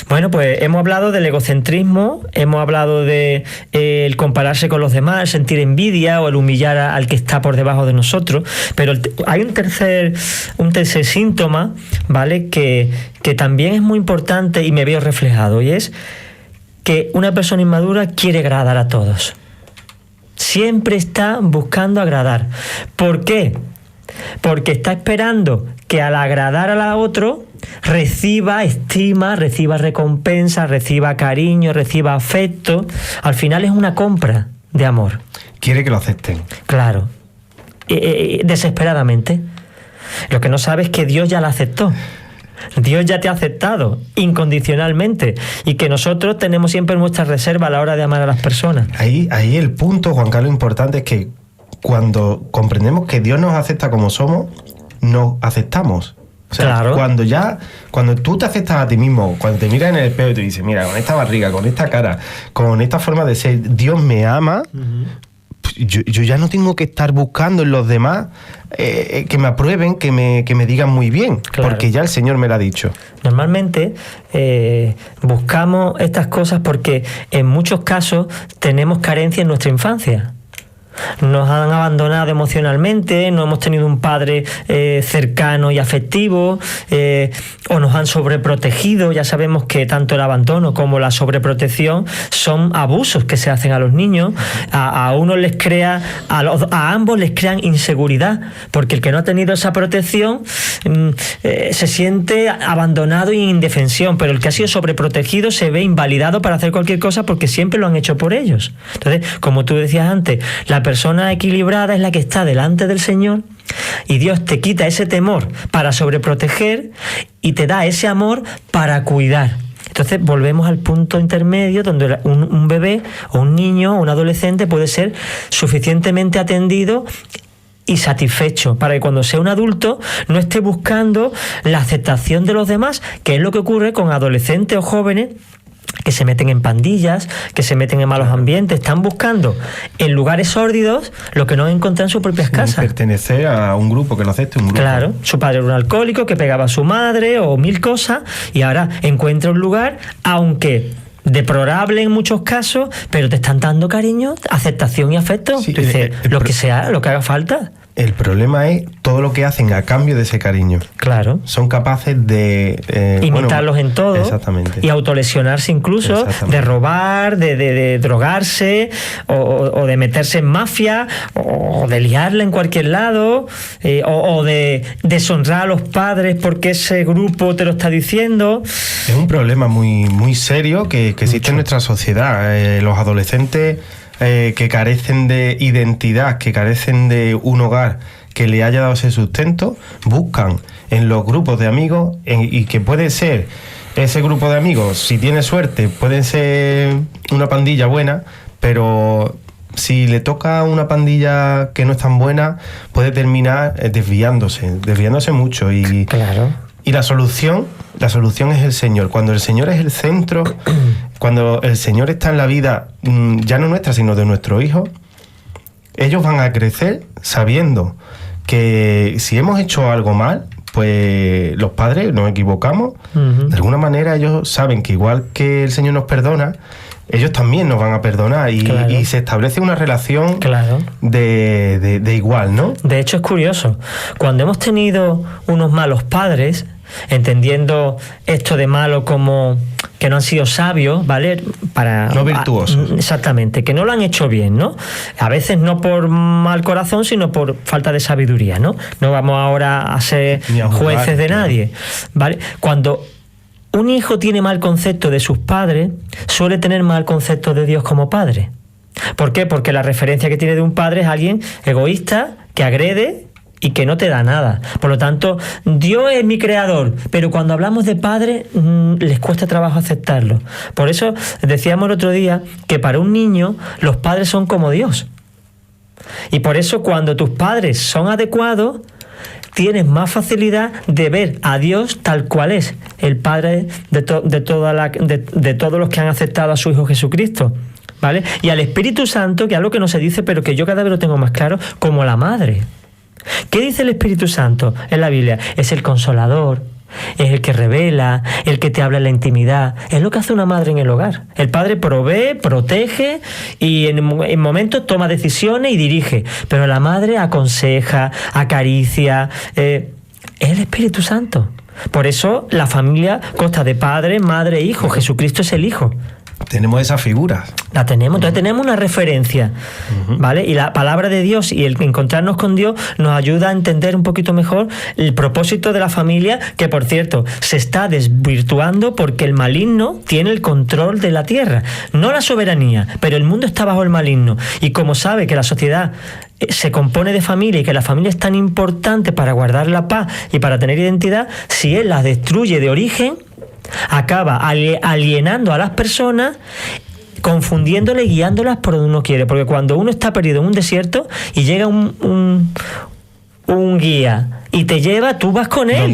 Bueno, pues hemos hablado del egocentrismo, hemos hablado de el compararse con los demás, el sentir envidia o el humillar al que está por debajo de nosotros, pero hay un tercer síntoma, ¿vale? Que también es muy importante y me veo reflejado, y es que una persona inmadura quiere agradar a todos. Siempre está buscando agradar. ¿Por qué? Porque está esperando que al agradar a la otro reciba estima, reciba recompensa, reciba cariño, reciba afecto. Al final es una compra de amor. Quiere que lo acepten. Claro. Desesperadamente. Lo que no sabe es que Dios ya la aceptó. Dios ya te ha aceptado incondicionalmente y que nosotros tenemos siempre nuestra reserva a la hora de amar a las personas. Ahí el punto, Juan Carlos, importante es que cuando comprendemos que Dios nos acepta como somos, nos aceptamos. O sea, claro. Cuando tú te aceptas a ti mismo, cuando te miras en el espejo y te dices, mira, con esta barriga, con esta cara, con esta forma de ser, Dios me ama, yo ya no tengo que estar buscando en los demás que me aprueben, que me digan muy bien, claro, porque ya el Señor me lo ha dicho. Normalmente buscamos estas cosas porque en muchos casos tenemos carencia en nuestra infancia. Nos han abandonado emocionalmente, no hemos tenido un padre cercano y afectivo, o nos han sobreprotegido. Ya sabemos que tanto el abandono como la sobreprotección son abusos que se hacen a los niños. A uno les crea, a ambos les crean inseguridad, porque el que no ha tenido esa protección se siente abandonado y en indefensión, pero el que ha sido sobreprotegido se ve invalidado para hacer cualquier cosa porque siempre lo han hecho por ellos. Entonces, como tú decías antes, la persona equilibrada es la que está delante del Señor y Dios te quita ese temor para sobreproteger y te da ese amor para cuidar. Entonces volvemos al punto intermedio donde un bebé o un niño o un adolescente puede ser suficientemente atendido y satisfecho para que cuando sea un adulto no esté buscando la aceptación de los demás, que es lo que ocurre con adolescentes o jóvenes que se meten en pandillas, que se meten en malos ambientes, están buscando en lugares sórdidos lo que no encuentran en sus propias casas. Pertenecer a un grupo, que lo acepte un grupo. Claro, su padre era un alcohólico que pegaba a su madre o mil cosas y ahora encuentra un lugar, aunque deplorable en muchos casos, pero te están dando cariño, aceptación y afecto. Sí, tú dices, lo que sea, lo que haga falta. El problema es todo lo que hacen a cambio de ese cariño. Claro. Son capaces de... imitarlos en todo. Exactamente. Y autolesionarse incluso, de robar, de drogarse, o de meterse en mafia, o de liarla en cualquier lado, o de deshonrar a los padres porque ese grupo te lo está diciendo. Es un problema muy, muy serio que existe en nuestra sociedad. Los adolescentes... que carecen de identidad, que carecen de un hogar que le haya dado ese sustento, buscan en los grupos de amigos, y que puede ser ese grupo de amigos, si tiene suerte, pueden ser una pandilla buena, pero si le toca una pandilla que no es tan buena, puede terminar desviándose mucho. Y, claro. Y la solución es el Señor. Cuando el Señor es el centro, cuando el Señor está en la vida, ya no nuestra, sino de nuestros hijos, ellos van a crecer sabiendo que si hemos hecho algo mal, pues los padres nos equivocamos. De alguna manera ellos saben que igual que el Señor nos perdona, ellos también nos van a perdonar, y, claro. Y se establece una relación claro. de igual, ¿no? De hecho, es curioso. Cuando hemos tenido unos malos padres, entendiendo esto de malo como que no han sido sabios, ¿vale? No virtuosos. Exactamente, que no lo han hecho bien, ¿no? A veces no por mal corazón, sino por falta de sabiduría, ¿no? No vamos ahora a ser jueces de nadie, ¿vale? Cuando un hijo tiene mal concepto de sus padres, suele tener mal concepto de Dios como padre. ¿Por qué? Porque la referencia que tiene de un padre es alguien egoísta, que agrede y que no te da nada. Por lo tanto, Dios es mi creador, pero cuando hablamos de padre, les cuesta trabajo aceptarlo. Por eso decíamos el otro día que para un niño los padres son como Dios. Y por eso cuando tus padres son adecuados, tienes más facilidad de ver a Dios tal cual es, el Padre de todos los que han aceptado a su Hijo Jesucristo, ¿vale? Y al Espíritu Santo, que es algo que no se dice, pero que yo cada vez lo tengo más claro, como la madre. ¿Qué dice el Espíritu Santo en la Biblia? Es el consolador, es el que revela, el que te habla en la intimidad. Es lo que hace una madre en el hogar. El padre provee, protege y en momentos toma decisiones y dirige, pero la madre aconseja, acaricia. Es el Espíritu Santo. Por eso la familia consta de padre, madre e hijo. Jesucristo es el Hijo. Tenemos esas figuras. La tenemos, entonces tenemos una referencia, ¿vale? Y la palabra de Dios y el encontrarnos con Dios nos ayuda a entender un poquito mejor el propósito de la familia, que por cierto se está desvirtuando porque el maligno tiene el control de la tierra, no la soberanía, pero el mundo está bajo el maligno, y como sabe que la sociedad se compone de familia y que la familia es tan importante para guardar la paz y para tener identidad, si él la destruye de origen, acaba alienando a las personas, confundiéndolas y guiándolas por donde uno quiere. Porque cuando uno está perdido en un desierto y llega un guía y te lleva, tú vas con él.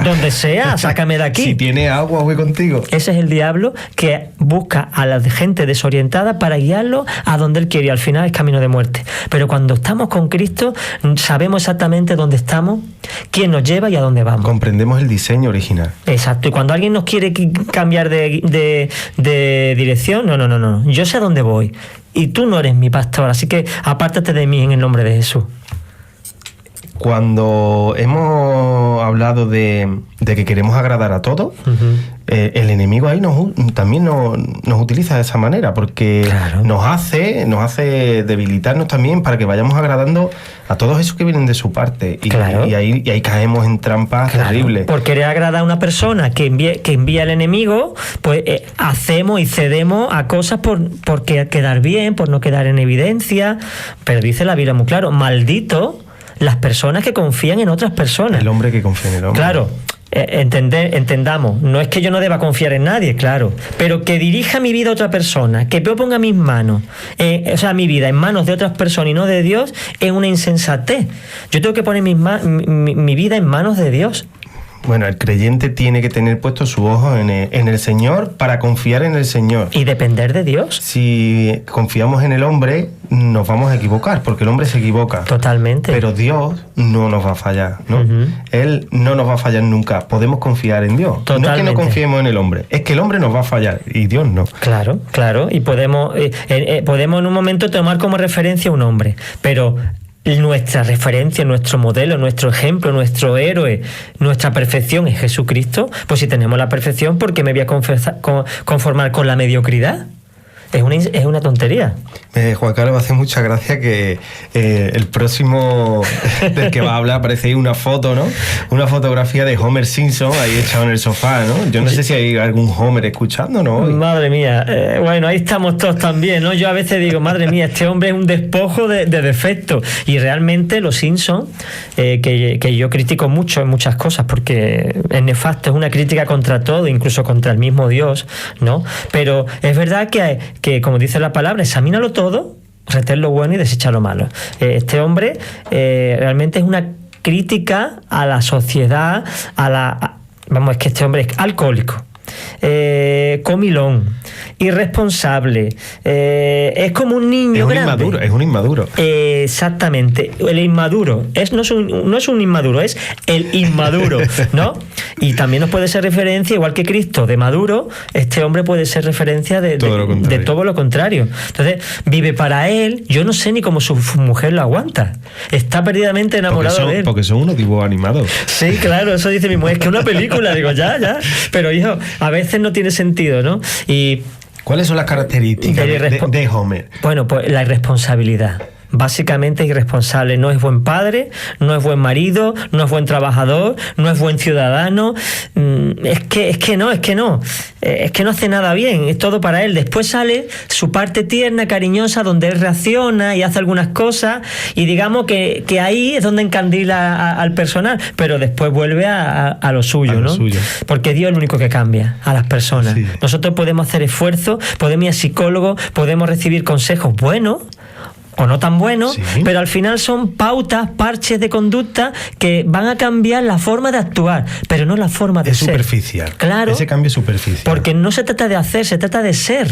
Donde sea, sácame de aquí. Si tiene agua, voy contigo. Ese es el diablo que busca a la gente desorientada para guiarlo a donde él quiere, y al final es camino de muerte. Pero cuando estamos con Cristo, sabemos exactamente dónde estamos, quién nos lleva y a dónde vamos. Comprendemos el diseño original. Exacto. Y cuando alguien nos quiere cambiar de dirección, no. Yo sé a dónde voy. Y tú no eres mi pastor, así que apártate de mí en el nombre de Jesús. Cuando hemos hablado de que queremos agradar a todos, el enemigo ahí también nos utiliza de esa manera, porque claro, nos hace debilitarnos también para que vayamos agradando a todos esos que vienen de su parte. Y, claro, y ahí caemos en trampas terribles. Por querer agradar a una persona que envía el enemigo, pues hacemos y cedemos a cosas por quedar bien, por no quedar en evidencia. Pero dice la Biblia muy claro: maldito las personas que confían en otras personas. El hombre que confía en el hombre. Claro, entendamos, no es que yo no deba confiar en nadie, claro, pero que dirija mi vida a otra persona, que yo ponga mis manos, mi vida en manos de otras personas y no de Dios, es una insensatez. Yo tengo que poner mi vida en manos de Dios. Bueno, el creyente tiene que tener puesto su ojo en el Señor para confiar en el Señor. Y depender de Dios. Si confiamos en el hombre, nos vamos a equivocar, porque el hombre se equivoca. Totalmente. Pero Dios no nos va a fallar, ¿no? Él no nos va a fallar nunca. Podemos confiar en Dios. Totalmente. No es que no confiemos en el hombre, es que el hombre nos va a fallar y Dios no. Claro. Y podemos en un momento tomar como referencia a un hombre, pero nuestra referencia, nuestro modelo, nuestro ejemplo, nuestro héroe, nuestra perfección es Jesucristo, pues si tenemos la perfección, ¿por qué me voy a conformar con la mediocridad? Es una tontería. Juan Carlos, me hace mucha gracia que el próximo del que va a hablar aparece ahí una foto, ¿no? Una fotografía de Homer Simpson ahí echado en el sofá, ¿no? Yo no sé si hay algún Homer escuchando, ¿no? Madre mía. Bueno, ahí estamos todos también, ¿no? Yo a veces digo, madre mía, este hombre es un despojo de defectos. Y realmente los Simpson, que yo critico mucho en muchas cosas porque es nefasto, es una crítica contra todo, incluso contra el mismo Dios, ¿no? Pero es verdad que como dice la palabra, examínalo todo, retén lo bueno y desecha lo malo. Este hombre realmente es una crítica a la sociedad, es que este hombre es alcohólico, comilón, irresponsable, es como un niño grande. Es un inmaduro. Exactamente, el inmaduro no es un inmaduro, es el inmaduro, ¿no? Y también nos puede ser referencia, igual que Cristo, de maduro, este hombre puede ser referencia de todo lo contrario. Entonces, vive para él, yo no sé ni cómo su mujer lo aguanta. Está perdidamente enamorado de él. Porque son unos dibujos animados. Sí, claro, eso dice mi mujer, es que es una película, digo, ya. Pero hijo, a veces no tiene sentido, ¿no? Y ¿cuáles son las características de Homer? Bueno, pues la irresponsabilidad. Básicamente irresponsable, no es buen padre, no es buen marido, no es buen trabajador, no es buen ciudadano, es que no hace nada bien, es todo para él. Después sale su parte tierna, cariñosa, donde él reacciona y hace algunas cosas y digamos que ahí es donde encandila al personal, pero después vuelve a lo suyo, ¿no? Porque Dios es el único que cambia a las personas. Sí. Nosotros podemos hacer esfuerzo, podemos ir a psicólogo, podemos recibir consejos buenos o no tan bueno, sí, pero al final son pautas, parches de conducta que van a cambiar la forma de actuar, pero no la forma de ser. Es superficial. Claro. Ese cambio es superficial. Porque no se trata de hacer, se trata de ser.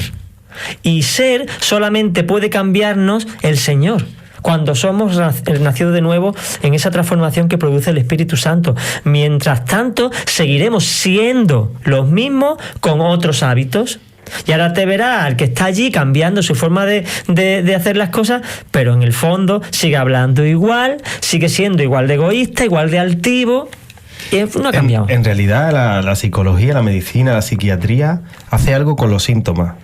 Y ser solamente puede cambiarnos el Señor, cuando somos nacidos de nuevo en esa transformación que produce el Espíritu Santo. Mientras tanto, seguiremos siendo los mismos con otros hábitos. Y ahora te verás al que está allí cambiando su forma de hacer las cosas, pero en el fondo sigue hablando igual, sigue siendo igual de egoísta, igual de altivo. Y no ha cambiado. En realidad la psicología, la medicina, la psiquiatría hace algo con los síntomas,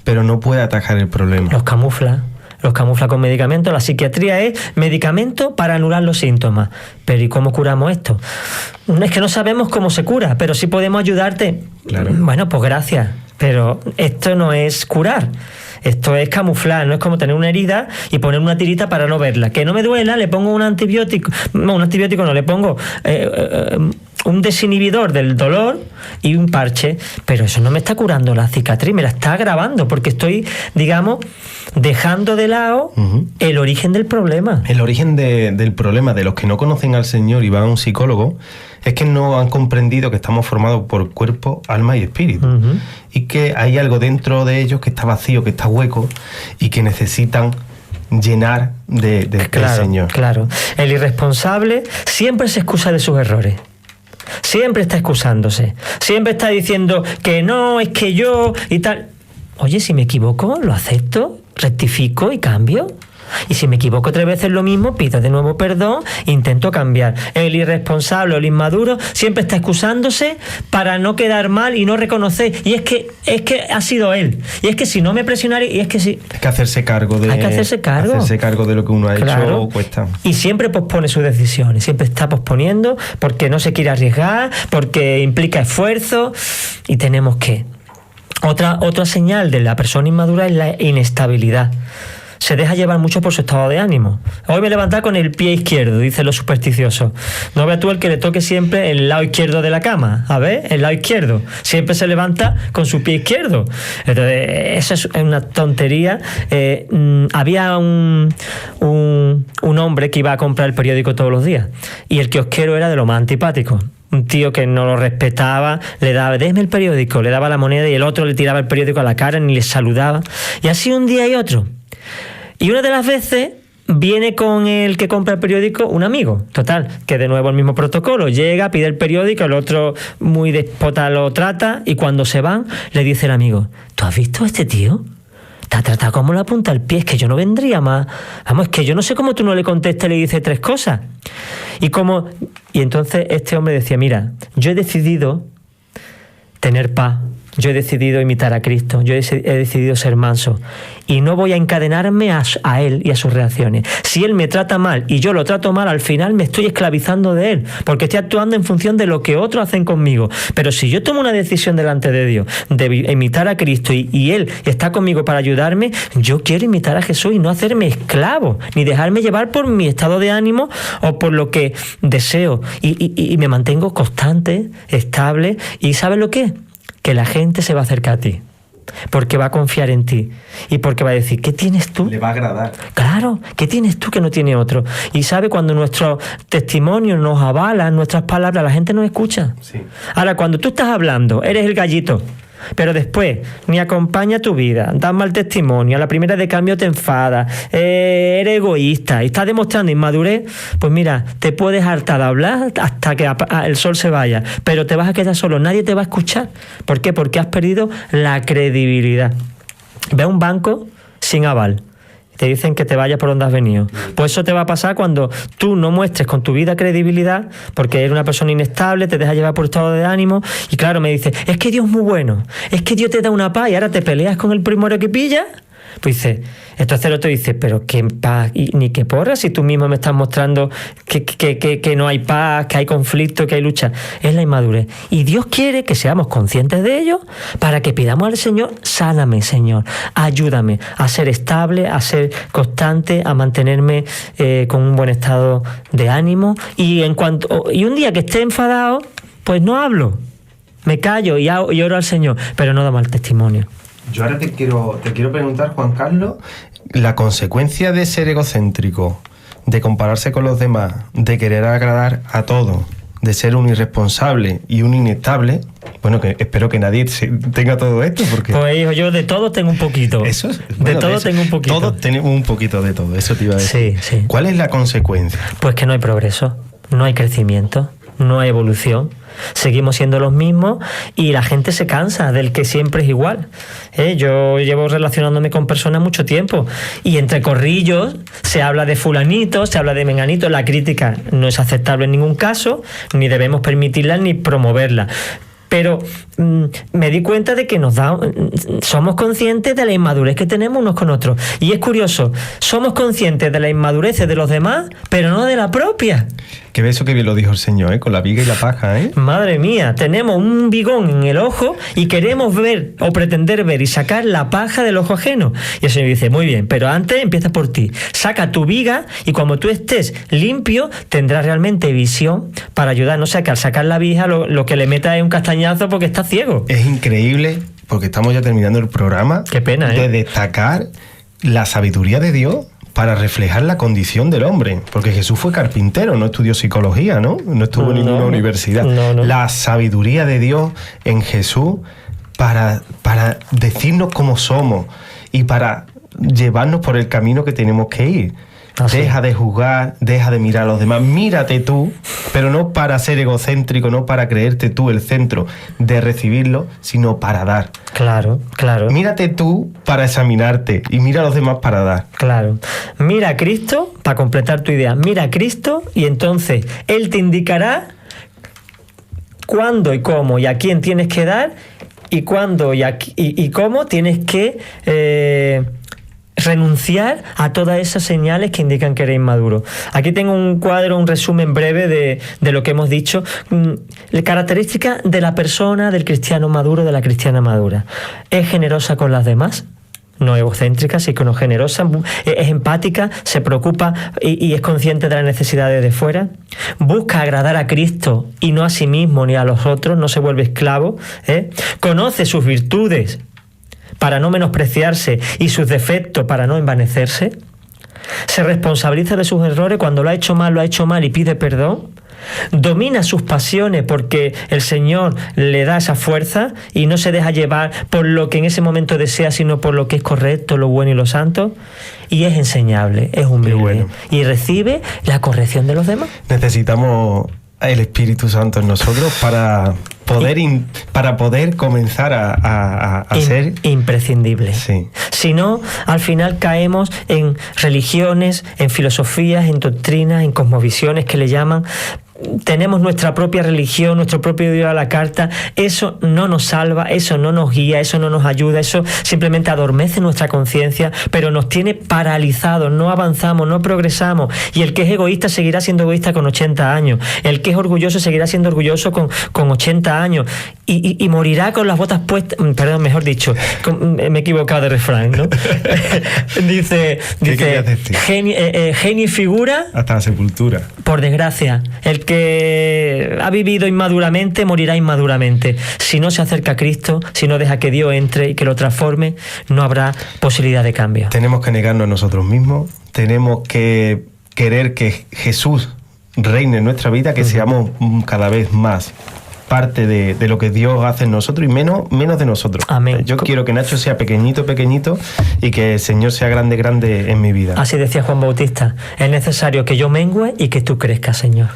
pero no puede atajar el problema. Los camufla con medicamentos. La psiquiatría es medicamento para anular los síntomas. Pero ¿y cómo curamos esto? Es que no sabemos cómo se cura, pero sí podemos ayudarte. Claro. Bueno, pues gracias. Pero esto no es curar. Esto es camuflar, no es como tener una herida y poner una tirita para no verla. Que no me duela, le pongo un antibiótico. No, un antibiótico no, le pongo un desinhibidor del dolor y un parche. Pero eso no me está curando la cicatriz, me la está agravando porque estoy, digamos, dejando de lado el origen del problema. El origen del problema de los que no conocen al Señor y van a un psicólogo es que no han comprendido que estamos formados por cuerpo, alma y espíritu. Y que hay algo dentro de ellos que está vacío, que está hueco y que necesitan llenar del Señor. Claro. El irresponsable siempre se excusa de sus errores. Siempre está excusándose. Siempre está diciendo que no, es que yo y tal. Oye, si me equivoco, lo acepto, rectifico y cambio. Y si me equivoco 3 veces lo mismo, pido de nuevo perdón, intento cambiar. El irresponsable o el inmaduro siempre está excusándose para no quedar mal y no reconocer. Y es que ha sido él. Y es que si no me presionara, y es que si... Hay que hacerse cargo de... Hay que hacerse cargo. Hacerse cargo de lo que uno ha hecho cuesta. Y siempre pospone sus decisiones. Siempre está posponiendo porque no se quiere arriesgar, porque implica esfuerzo. Y tenemos que... Otra señal de la persona inmadura es la inestabilidad. Se deja llevar mucho por su estado de ánimo. Hoy me he levantado con el pie izquierdo, dicen los supersticiosos. No veas tú el que le toque siempre el lado izquierdo de la cama. A ver, el lado izquierdo. Siempre se levanta con su pie izquierdo. Entonces, eso es una tontería. Había un hombre que iba a comprar el periódico todos los días. Y el kiosquero era de lo más antipático. Un tío que no lo respetaba, le daba, déjeme el periódico, le daba la moneda y el otro le tiraba el periódico a la cara, ni le saludaba. Y así un día y otro. Y una de las veces viene con el que compra el periódico un amigo, total, que de nuevo el mismo protocolo, llega, pide el periódico, el otro muy déspota lo trata y cuando se van le dice el amigo, ¿tú has visto a este tío? te ha tratado como la punta del pie, es que yo no vendría más. Vamos, es que yo no sé cómo tú no le contestas y le dices 3 cosas. Y entonces este hombre decía, mira, yo he decidido tener paz. Yo he decidido imitar a Cristo, yo he decidido ser manso y no voy a encadenarme a Él y a sus reacciones. Si Él me trata mal y yo lo trato mal, al final me estoy esclavizando de Él, porque estoy actuando en función de lo que otros hacen conmigo. Pero si yo tomo una decisión delante de Dios de imitar a Cristo y Él está conmigo para ayudarme, yo quiero imitar a Jesús y no hacerme esclavo, ni dejarme llevar por mi estado de ánimo o por lo que deseo. Y me mantengo constante, estable. ¿Y sabes lo que es? Que la gente se va a acercar a ti, porque va a confiar en ti y porque va a decir, ¿qué tienes tú? Le va a agradar. Claro, ¿qué tienes tú que no tiene otro? Y sabe, cuando nuestro testimonio nos avala, nuestras palabras, la gente nos escucha. Sí. Ahora, cuando tú estás hablando, eres el gallito, pero después ni acompaña tu vida, das mal testimonio, a la primera de cambio te enfadas, eres egoísta y estás demostrando inmadurez, pues mira, te puedes hartar de hablar hasta que el sol se vaya, pero te vas a quedar solo, nadie te va a escuchar. ¿Por qué? Porque has perdido la credibilidad. Ve a un banco sin aval, te dicen que te vayas por donde has venido. Pues eso te va a pasar cuando tú no muestres con tu vida credibilidad, porque eres una persona inestable, te dejas llevar por estado de ánimo, y claro, me dices, es que Dios es muy bueno, es que Dios te da una paz y ahora te peleas con el primero que pilla. Pues dice, entonces el otro dice, pero qué paz, y ni qué porra, si tú mismo me estás mostrando que no hay paz, que hay conflicto, que hay lucha. Es la inmadurez. Y Dios quiere que seamos conscientes de ello para que pidamos al Señor, sáname, Señor, ayúdame a ser estable, a ser constante, a mantenerme con un buen estado de ánimo. Y un día que esté enfadado, pues no hablo, me callo y oro al Señor, pero no da mal testimonio. Yo ahora te quiero preguntar, Juan Carlos, la consecuencia de ser egocéntrico, de compararse con los demás, de querer agradar a todos, de ser un irresponsable y un inestable. Bueno, que espero que nadie tenga todo esto, porque... Pues hijo, yo de todo tengo un poquito. Eso es, bueno, de todo tengo un poquito. Todos tenemos un poquito de todo, eso te iba a decir. Sí, sí. ¿Cuál es la consecuencia? Pues que no hay progreso, no hay crecimiento, no hay evolución. Seguimos siendo los mismos y la gente se cansa del que siempre es igual. Yo llevo relacionándome con personas mucho tiempo y entre corrillos se habla de fulanito, se habla de menganito. La crítica no es aceptable en ningún caso, ni debemos permitirla ni promoverla. Pero me di cuenta de que somos conscientes de la inmadurez que tenemos unos con otros. Y es curioso, somos conscientes de la inmadurez de los demás, pero no de la propia. Que eso que bien lo dijo el Señor, con la viga y la paja, ¿eh? Madre mía, tenemos un bigón en el ojo y queremos ver o pretender ver y sacar la paja del ojo ajeno. Y el Señor dice, muy bien, pero antes empieza por ti. Saca tu viga y cuando tú estés limpio tendrás realmente visión para ayudar. No sé, que al sacar la viga lo que le meta es un castañazo porque está ciego. Es increíble, porque estamos ya terminando el programa. Qué pena, de destacar la sabiduría de Dios para reflejar la condición del hombre, porque Jesús fue carpintero, no estudió psicología, ¿no? No estuvo en ninguna universidad. No. La sabiduría de Dios en Jesús para decirnos cómo somos y para llevarnos por el camino que tenemos que ir. Deja de juzgar, deja de mirar a los demás, mírate tú, pero no para ser egocéntrico, no para creerte tú el centro de recibirlo, sino para dar. Claro. Mírate tú para examinarte y mira a los demás para dar. Claro. Mira a Cristo, para completar tu idea, mira a Cristo y entonces Él te indicará cuándo y cómo y a quién tienes que dar y cuándo y cómo tienes que... renunciar a todas esas señales que indican que eres inmaduro. Aquí tengo un cuadro, un resumen breve de lo que hemos dicho. Características de la persona, del cristiano maduro, de la cristiana madura. Es generosa con las demás, no egocéntrica, sino generosa, es empática, se preocupa y es consciente de las necesidades de fuera. Busca agradar a Cristo y no a sí mismo ni a los otros, no se vuelve esclavo. Conoce sus virtudes para no menospreciarse y sus defectos para no envanecerse. Se responsabiliza de sus errores, cuando lo ha hecho mal y pide perdón. Domina sus pasiones porque el Señor le da esa fuerza y no se deja llevar por lo que en ese momento desea, sino por lo que es correcto, lo bueno y lo santo. Y es enseñable, es humilde. Bueno. Y recibe la corrección de los demás. Necesitamos el Espíritu Santo en nosotros para poder comenzar a ser imprescindible. Sí. Si no, al final caemos en religiones, en filosofías, en doctrinas, en cosmovisiones que le llaman. Tenemos nuestra propia religión, nuestro propio Dios a la carta. Eso no nos salva, eso no nos guía, eso no nos ayuda, eso simplemente adormece nuestra conciencia, pero nos tiene paralizados, no avanzamos, no progresamos. Y el que es egoísta seguirá siendo egoísta con 80 años. El que es orgulloso seguirá siendo orgulloso con 80 años. Y morirá con las botas puestas. Perdón, mejor dicho, me he equivocado de refrán, ¿no? dice genio y figura hasta la sepultura. Por desgracia, el que ha vivido inmaduramente morirá inmaduramente. Si no se acerca a Cristo, si no deja que Dios entre y que lo transforme, no habrá posibilidad de cambio. Tenemos que negarnos a nosotros mismos, tenemos que querer que Jesús reine en nuestra vida, que seamos cada vez más parte de lo que Dios hace en nosotros y menos de nosotros. Amén. Yo quiero que Nacho sea pequeñito y que el Señor sea grande en mi vida. Así decía Juan Bautista: es necesario que yo mengüe y que tú crezcas, Señor.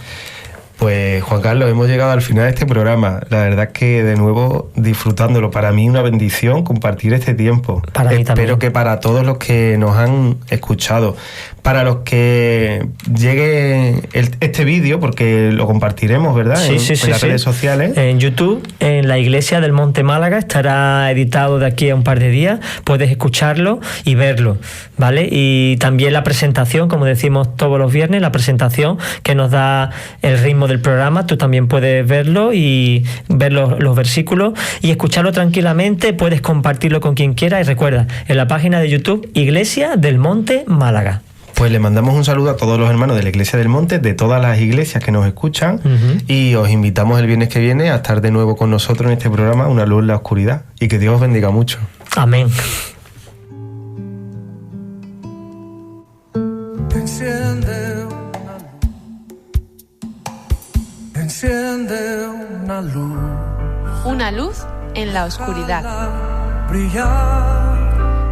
Pues Juan Carlos, hemos llegado al final de este programa. La verdad es que de nuevo disfrutándolo. Para mí una bendición compartir este tiempo. Para mí también. Espero que para todos los que nos han escuchado, para los que llegue este vídeo, porque lo compartiremos, ¿verdad? Sí, en las redes sociales. En YouTube, en la Iglesia del Monte Málaga, estará editado de aquí a un par de días. Puedes escucharlo y verlo, ¿vale? Y también la presentación, como decimos todos los viernes, la presentación que nos da el ritmo del programa, tú también puedes verlo y ver los versículos y escucharlo tranquilamente. Puedes compartirlo con quien quiera y recuerda, en la página de YouTube, Iglesia del Monte Málaga. Pues le mandamos un saludo a todos los hermanos de la Iglesia del Monte, de todas las iglesias que nos escuchan, y os invitamos el viernes que viene a estar de nuevo con nosotros en este programa, Una luz en la oscuridad, y que Dios os bendiga mucho. Amén. Enciende una luz. Una luz en la oscuridad.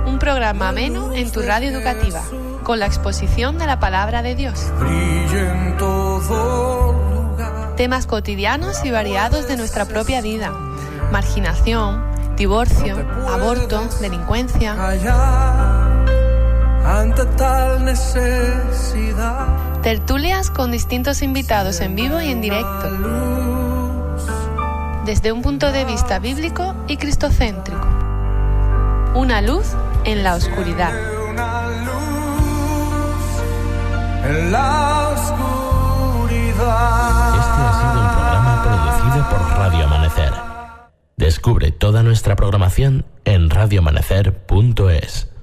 Un programa ameno en tu radio educativa, con la exposición de la palabra de Dios. Temas cotidianos y variados de nuestra propia vida. Marginación, divorcio, aborto, delincuencia. Ante tal necesidad. Tertulias con distintos invitados en vivo y en directo. Desde un punto de vista bíblico y cristocéntrico. Una luz en la oscuridad. Este ha sido un programa producido por Radio Amanecer. Descubre toda nuestra programación en radioamanecer.es.